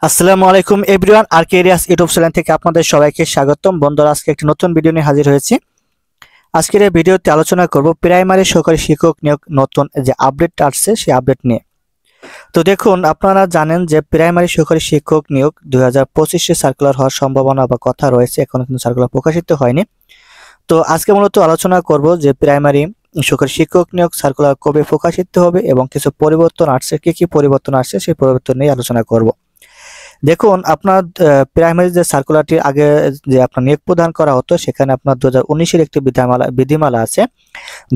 আসসালামু আলাইকুম everyone, আরকে areas YouTube channel থেকে আপনাদের সবাইকে স্বাগতম। বন্ধুরা, আজকে একটি নতুন ভিডিও নিয়ে হাজির হয়েছি। আজকের এই ভিডিওতে আলোচনা করব প্রাইমারি সহকারী শিক্ষক নিয়োগ নতুন যে আপডেট আসছে সেই আপডেট নিয়ে। তো দেখুন, আপনারা জানেন যে প্রাইমারি সহকারী শিক্ষক নিয়োগ 2025-এ সার্কুলার হওয়ার সম্ভাবনা বা কথা রয়েছে, এখনো কিন্তু সার্কুলার প্রকাশিত হয়নি। তো আজকে মূলত আলোচনা করব যে প্রাইমারি সহকারী শিক্ষক নিয়োগ সার্কুলার কবে প্রকাশিত হবে এবং কিছু পরিবর্তন আসছে, কি পরিবর্তন আসছে সেই পরিবর্তন নিয়ে আলোচনা করব। দেখুন, আপনার প্রাইমারি যে সার্কুলারটির আগে যে আপনার নিয়োগ প্রদান করা হতো, সেখানে আপনার 2019-এর একটি বিধিমালা আছে।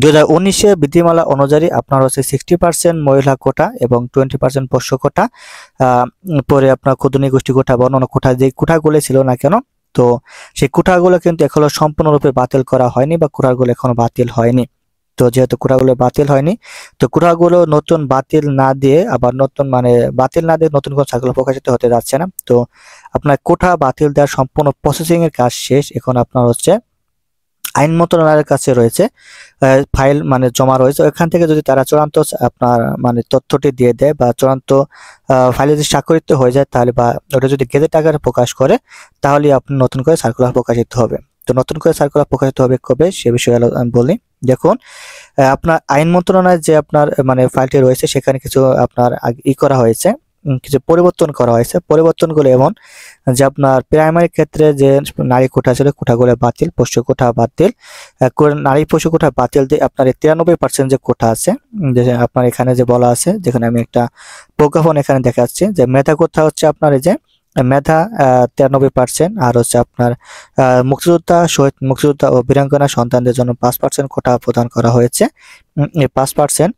2019-এ বিধিমালা অনুযায়ী আপনার হচ্ছে 60% মহিলা কোটা এবং 20% পোষ্য কোটা, পরে আপনার ক্ষুদ্র নৃগোষ্ঠী কোটা বা অন্যান্য কোটা, যে কোটাগুলো ছিল না কেন, তো সেই কোটাগুলো কিন্তু এখনো সম্পূর্ণরূপে বাতিল করা হয়নি বা কোটাগুলো এখনো বাতিল হয়নি। তো যেহেতু কোটাগুলো বাতিল হয়নি, তো কোটাগুলো নতুন বাতিল না দিয়ে আবার নতুন বাতিল না দিয়ে নতুন কোন সার্কুলার প্রকাশিত হতে যাচ্ছে না। তো আপনার কোটা বাতিল দেওয়ার সম্পূর্ণ প্রসেসিং এর কাজ শেষ। এখন আপনার হচ্ছে আইন মন্ত্রণালয়ের কাছে রয়েছে ফাইল জমা রয়েছে। ওখান থেকে যদি তারা চূড়ান্ত আপনার তথ্যটি দিয়ে দেয় বা চূড়ান্ত ফাইলে যদি স্বাক্ষরিত হয়ে যায়, তাহলে বা ওটা যদি গেজেট আকারে প্রকাশ করে, তাহলে আপনি নতুন করে সার্কুলার প্রকাশিত হবে। তো নতুন করে সার্কুলার প্রকাশিত হবে কবে সে বিষয়ে আমি বলি। দেখুন, আপনার আইন মন্ত্রণালয়ের যে আপনার ফাইলটি রয়েছে, সেখানে কিছু আপনার করা হয়েছে, কিছু পরিবর্তন করা হয়েছে। পরিবর্তনগুলো এমন যে আপনার প্রাইমারি ক্ষেত্রে যে নারী কোটা ছিল, কোটাগুলো বাতিল, পোষ্য কোটা বাতিল, নারী পোষ্য কোটা বাতিল দিয়ে আপনার 93% যে কোটা আছে, যে আপনার এখানে যে বলা আছে, যেখানে আমি একটা প্রজ্ঞাপন এখানে দেখাচ্ছি যে মেধা কোটা হচ্ছে আপনার এই যে মেধা 93%, আর হচ্ছে আপনার মুক্তিযোদ্ধা, শহীদ মুক্তিযোদ্ধা ও বীরাঙ্গনা সন্তানদের জন্য 5% কোটা প্রদান করা হয়েছে। এই 5%,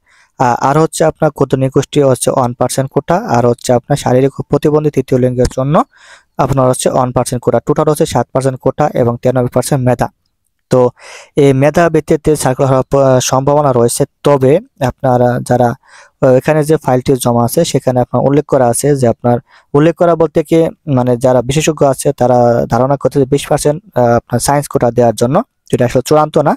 আর হচ্ছে আপনার ক্ষুদ্র নৃগোষ্ঠী হচ্ছে 1% কোটা, আর হচ্ছে আপনার শারীরিক প্রতিবন্ধী তৃতীয় লিঙ্গের জন্য আপনার হচ্ছে 1% কোটা। টোটাল হচ্ছে 7% কোটা এবং 93% মেধা। তো এই মেধা ভিত্তিতে সার্কুলার হওয়ার সম্ভাবনা রয়েছে। তবে আপনারা যারা এখানে যে ফাইলটি জমা আছে, সেখানে আপনার উল্লেখ করা আছে যে আপনার উল্লেখ করা বলতে কি যারা বিশেষজ্ঞ আছে তারা ধারণা করতে যে 20% আপনার সায়েন্স কোটা দেওয়ার জন্য, যেটা আসলে চূড়ান্ত না।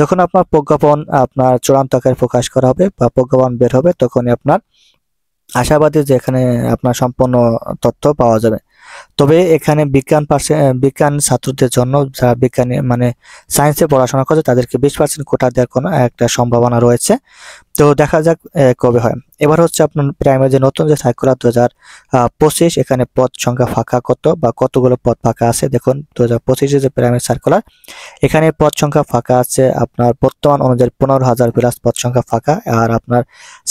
যখন আপনার প্রজ্ঞাপন আপনার চূড়ান্ত আকারে প্রকাশ করা হবে বা প্রজ্ঞাপন বের হবে, তখনই আপনার আশাবাদী যে এখানে আপনার সম্পূর্ণ তথ্য পাওয়া যাবে। তবে এখানে বিজ্ঞান ছাত্রদের জন্য, যারা বিজ্ঞানী সায়েন্সে পড়াশোনা করছে, তাদেরকে 20% কোটা দেওয়ার কোনো একটা সম্ভাবনা রয়েছে। তো দেখা যাক কবে হয়। এবার হচ্ছে আপনার প্রাইমারি যে নতুন যে সার্কুলার 2025, এখানে পদ সংখ্যা ফাঁকা কত বা কতগুলো পদ ফাঁকা আছে। দেখুন, 2025-এ যে প্রাইমারি সার্কুলার, এখানে পদ সংখ্যা ফাঁকা আছে আপনার বর্তমান অনুযায়ী 15,000 প্লাস পদ সংখ্যা ফাঁকা। আর আপনার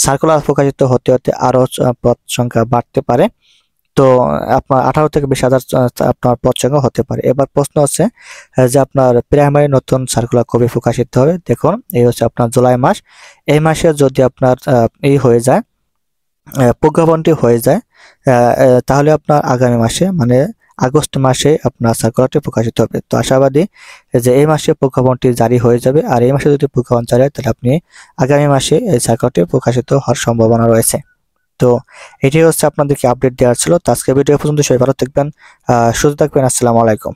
সার্কুলার প্রকাশিত হতে হতে আরো পদ সংখ্যা বাড়তে পারে। তো আপনার 18 থেকে 20,000 আপনার পদ সংখ্যা হতে পারে। এবার প্রশ্ন হচ্ছে যে আপনার প্রাইমারি নতুন সার্কুলার কবে প্রকাশিত হবে। দেখুন, এই হচ্ছে আপনার জুলাই মাস। এই মাসে যদি আপনার হয়ে যায়, প্রজ্ঞাপনটি হয়ে যায়, তাহলে আপনার আগামী মাসে আগস্ট মাসে আপনার সার্কুলারটি প্রকাশিত হবে। তো আশাবাদী যে এই মাসে প্রজ্ঞাপনটি জারি হয়ে যাবে। আর এই মাসে যদি প্রজ্ঞাপন জারি হয়, তাহলে আপনি আগামী মাসে এই সার্কুলারটি প্রকাশিত হওয়ার সম্ভাবনা রয়েছে। তো এটাই হচ্ছে আপনাদেরকে আপডেট দেওয়ার ছিল। তো আজকে ভিডিও পর্যন্ত সবাই ভালো থাকবেন, সুস্থ থাকবেন। আসসালামু আলাইকুম।